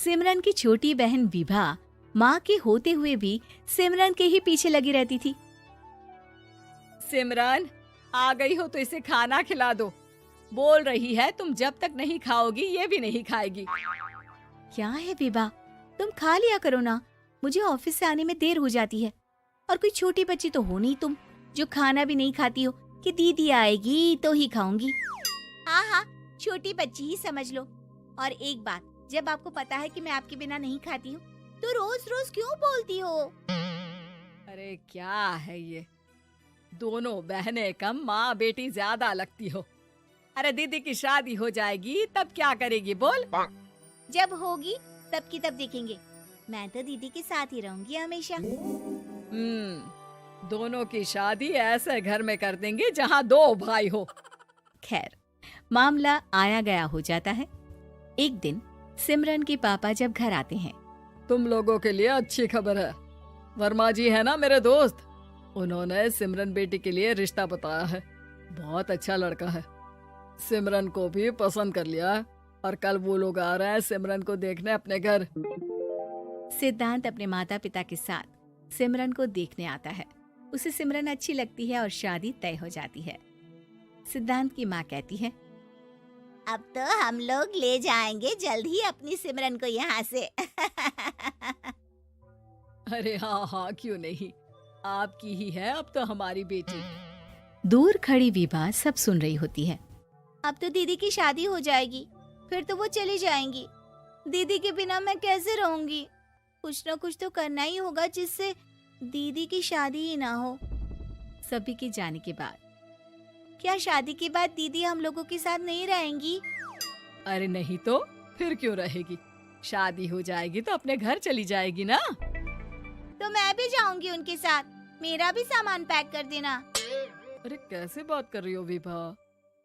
सिमरन की छोटी बहन विभा माँ के होते हुए भी सिमरन के ही पीछे लगी रहती थी। सिमरन, आ गई हो तो इसे खाना खिला दो। बोल रही है तुम जब तक नहीं खाओगी ये भी नहीं खाएगी। क्या है विभा, तुम खा लिया करो ना, मुझे ऑफिस से आने में देर हो जाती है। और कोई छोटी बच्ची तो हो नहीं तुम जो खाना भी नहीं खाती हो कि दीदी आएगी तो ही खाऊंगी। हाँ हाँ, छोटी बच्ची ही समझ लो। और एक बात, जब आपको पता है कि मैं आपके बिना नहीं खाती हूँ तो रोज रोज क्यों बोलती हो? अरे क्या है ये, दोनों बहनें कम माँ बेटी ज्यादा लगती हो। अरे दीदी की शादी हो जाएगी तब क्या करेगी बोल? जब होगी तब की तब देखेंगे। मैं तो दीदी के साथ ही रहूंगी हमेशा। दोनों की शादी ऐसे घर में कर देंगे जहाँ दो भाई हो। खैर, मामला आया गया हो जाता है। एक दिन सिमरन के पापा जब घर आते हैं। तुम लोगों के लिए अच्छी खबर है। वर्मा जी है ना मेरे दोस्त, उन्होंने सिमरन बेटी के लिए रिश्ता बताया है। बहुत अच्छा लड़का है, सिमरन को भी पसंद कर लिया है और कल वो लोग आ रहे हैं सिमरन को देखने अपने घर। सिद्धांत अपने माता पिता के साथ सिमरन को देखने आता है। उसे सिमरन अच्छी लगती है और शादी तय हो जाती है। सिद्धांत की माँ कहती है, अब तो हम लोग ले जाएंगे जल्द ही अपनी सिमरन को यहाँ से। अरे हाँ हाँ, क्यों नहीं, आपकी ही है अब तो हमारी बेटी। दूर खड़ी विभा सब सुन रही होती है। अब तो दीदी की शादी हो जाएगी, फिर तो वो चली जाएंगी। दीदी के बिना मैं कैसे रहूंगी? कुछ न कुछ तो करना ही होगा जिससे दीदी की शादी ही ना हो। सभी के जाने के बाद क्या शादी के बाद दीदी हम लोगों के साथ नहीं रहेंगी? अरे नहीं तो फिर क्यों रहेगी, शादी हो जाएगी तो अपने घर चली जाएगी ना। तो मैं भी जाऊंगी उनके साथ, मेरा भी सामान पैक कर देना। अरे कैसे बात कर रही हो विभा,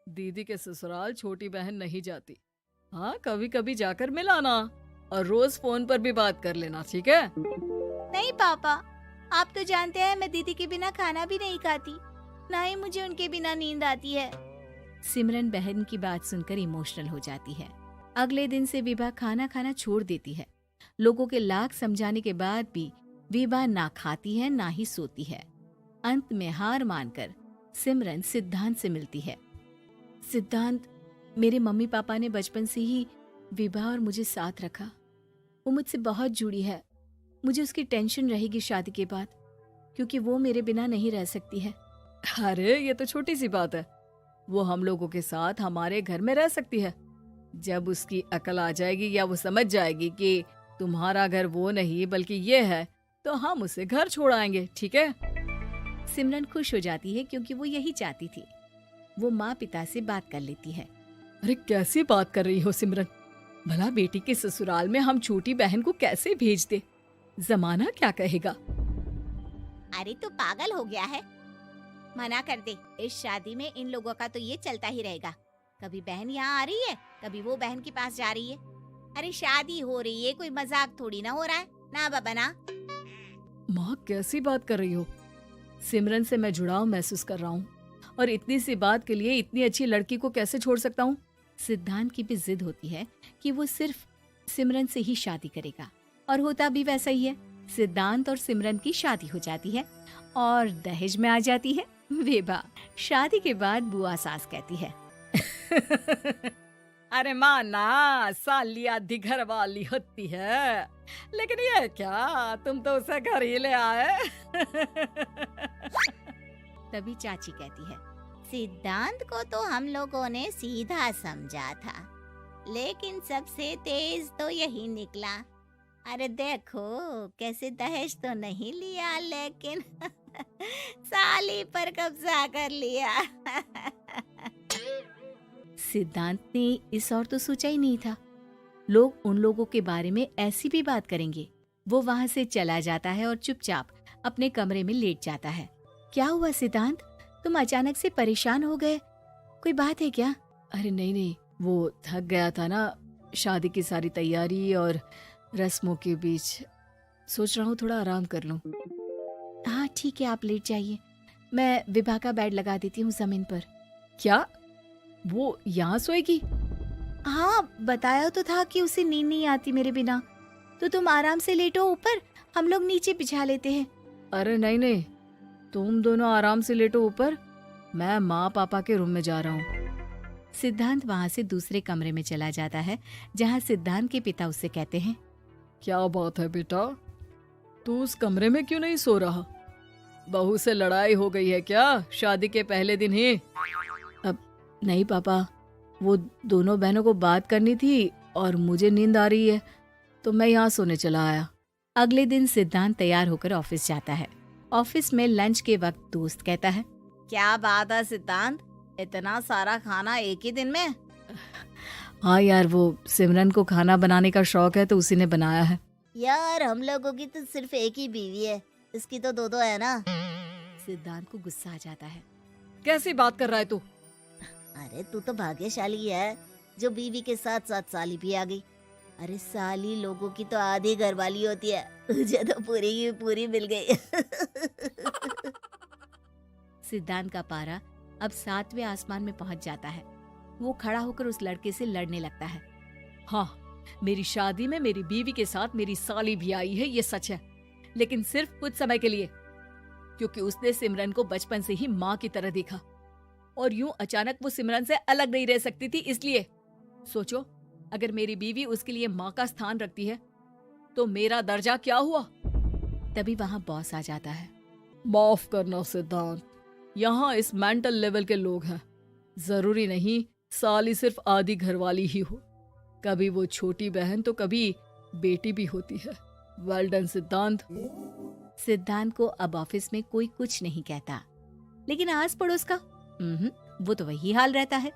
दीदी के ससुराल छोटी बहन नहीं जाती। हाँ, कभी कभी जाकर मिलाना और रोज फोन पर भी बात कर लेना, ठीक है? नहीं पापा, आप तो जानते हैं मैं दीदी के बिना खाना भी नहीं खाती, ना ही मुझे उनके बिना नींद आती है। सिमरन बहन की बात सुनकर इमोशनल हो जाती है। अगले दिन से विभा खाना खाना छोड़ देती है। लोगों के लाख समझाने के बाद भी विभा ना खाती है ना ही सोती है। अंत में हार मानकर सिमरन सिद्धांत से मिलती है। सिद्धांत, मेरे मम्मी पापा ने बचपन से ही विभा और मुझे साथ रखा। वो मुझसे बहुत जुड़ी है। मुझे उसकी टेंशन रहेगी शादी के बाद, क्योंकि वो मेरे बिना नहीं रह सकती है। अरे ये तो छोटी सी बात है, वो हम लोगों के साथ हमारे घर में रह सकती है। जब उसकी अकल आ जाएगी या वो समझ जाएगी कि तुम्हारा घर वो नहीं बल्कि ये है, तो हम उसे घर छोड़ आएंगे, ठीक है? सिमरन खुश हो जाती है क्योंकि वो यही चाहती थी। वो माँ पिता से बात कर लेती है। अरे कैसी बात कर रही हो सिमरन, भला बेटी के ससुराल में हम छोटी बहन को कैसे भेज दे? जमाना क्या कहेगा? अरे तो पागल हो गया है, मना कर दे। इस शादी में इन लोगों का तो ये चलता ही रहेगा। कभी बहन यहाँ आ रही है, कभी वो बहन के पास जा रही है। अरे शादी हो रही है, कोई मजाक थोड़ी ना हो रहा है ना बाबा ना। माँ कैसी बात कर रही हो? सिमरन से मैं जुड़ाव महसूस कर रहा हूँ और इतनी सी बात के लिए इतनी अच्छी लड़की को कैसे छोड़ सकता हूँ? सिद्धांत की भी जिद होती है कि वो सिर्फ सिमरन से ही शादी करेगा, और होता भी वैसा ही है। सिद्धांत और सिमरन की शादी हो जाती है और दहेज में आ जाती है विभा। शादी के बाद बुआ सास कहती है, अरे माँ ना, सालिया दिघर वाली होती है, लेकिन ये क्या, तुम तो उसे घर ही ले आए। तभी चाची कहती है, सिद्धांत को तो हम लोगों ने सीधा समझा था, लेकिन सबसे तेज तो यही निकला। अरे देखो कैसे दहेज तो नहीं लिया, लेकिन साली पर कब्जा कर लिया। सिद्धांत ने इस और तो सोचा ही नहीं था, लोग उन लोगों के बारे में ऐसी भी बात करेंगे। वो वहाँ से चला जाता है और चुपचाप अपने कमरे में लेट जाता है। क्या हुआ सिद्धांत, तुम अचानक से परेशान हो गए, कोई बात है क्या? अरे नहीं, वो थक गया था ना, शादी की सारी तैयारी और रस्मों के बीच, सोच रहा हूँ थोड़ा आराम कर लूं। हाँ ठीक है, आप लेट जाइए, मैं विभा का बेड लगा देती हूँ जमीन पर। क्या वो यहाँ सोएगी? हाँ, बताया तो था कि उसे नींद नहीं आती मेरे बिना। तो तुम आराम से लेटो ऊपर, हम लोग नीचे बिछा लेते हैं। अरे नहीं नहीं, तुम दोनों आराम से लेटो ऊपर, मैं माँ पापा के रूम में जा रहा हूँ। सिद्धांत वहाँ से दूसरे कमरे में चला जाता है, जहाँ सिद्धांत के पिता उससे कहते हैं, क्या बात है बेटा, तू उस कमरे में क्यों नहीं सो रहा? बहू से लड़ाई हो गई है क्या शादी के पहले दिन ही? अब नहीं पापा, वो दोनों बहनों को बात करनी थी और मुझे नींद आ रही है, तो मैं यहाँ सोने चला आया। अगले दिन सिद्धांत तैयार होकर ऑफिस जाता है। ऑफिस में लंच के वक्त दोस्त कहता है, क्या बात है सिद्धांत, इतना सारा खाना एक ही दिन में? हाँ यार, वो सिमरन को खाना बनाने का शौक है तो उसी ने बनाया है। यार हम लोगों की तो सिर्फ एक ही बीवी है, इसकी तो दो दो है ना। सिद्धांत को गुस्सा आ जाता है। कैसी बात कर रहा है तू? अरे तू तो भाग्यशाली है जो बीवी के साथ साथ साली भी आ गई। अरे साली लोगों की तो आधी घरवाली होती है, तुझे तो पूरी की पूरी मिल गई। सिद्धांत का पारा अब 7वें आसमान में पहुंच जाता है। वो खड़ा होकर उस लड़के से लड़ने लगता है। हाँ, मेरी शादी में मेरी बीवी के साथ मेरी साली भी आई है, ये सच है, लेकिन सिर्फ कुछ समय के लिए, क्योंकि उसने सिमरन को बचपन से ही माँ की तरह देखा और यूं अचानक वो सिमरन से अलग नहीं रह सकती थी। इसलिए सोचो, अगर मेरी बीवी उसके लिए माँ का स्थान रखती है तो मेरा दर्जा क्या हुआ? तभी वहाँ बॉस आ जाता है। माफ करना सिद्धांत, यहाँ इस मेंटल लेवल के लोग हैं। जरूरी नहीं साली सिर्फ आधी घरवाली ही हो, कभी वो छोटी बहन तो कभी बेटी भी होती है। वेल डन सिद्धांत। सिद्धांत को अब ऑफिस में कोई कुछ नहीं कहता, लेकिन आस पड़ोस का वो तो वही हाल रहता है।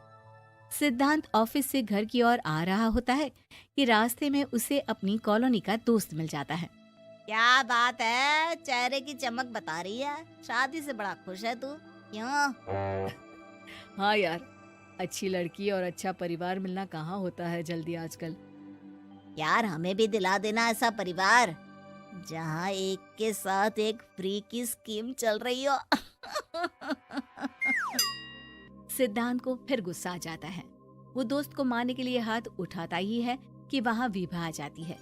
सिद्धांत ऑफिस से घर की ओर आ रहा होता है कि रास्ते में उसे अपनी कॉलोनी का दोस्त मिल जाता है। क्या बात है, चेहरे की चमक बता रही है, शादी से बड़ा खुश है तू, क्यों? हाँ यार, अच्छी लड़की और अच्छा परिवार मिलना कहाँ होता है जल्दी आजकल। यार हमें भी दिला देना ऐसा परिवार जहाँ एक के साथ एक फ्री की स्कीम चल रही हो। सिद्धांत को फिर गुस्सा आ जाता है। वो दोस्त को मारने के लिए हाथ उठाता ही है कि वहाँ विभा आ जाती है।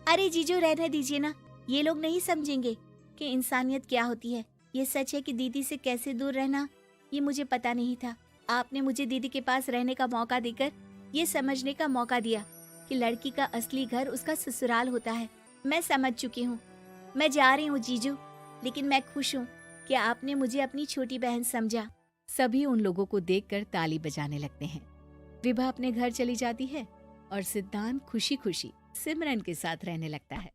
अरे जीजू, रहने दीजिए ना, ये लोग नहीं समझेंगे कि इंसानियत क्या होती है। ये सच है कि दीदी से कैसे दूर रहना, ये मुझे पता नहीं था। आपने मुझे दीदी के पास रहने का मौका देकर ये समझने का मौका दिया कि लड़की का असली घर उसका ससुराल होता है। मैं समझ चुकी हूँ, मैं जा रही हूँ जीजू, लेकिन मैं खुश हूँ कि आपने मुझे अपनी छोटी बहन समझा। सभी उन लोगों को देखकर ताली बजाने लगते हैं। विभा अपने घर चली जाती है और सिद्धांत खुशी खुशी सिमरन के साथ रहने लगता है।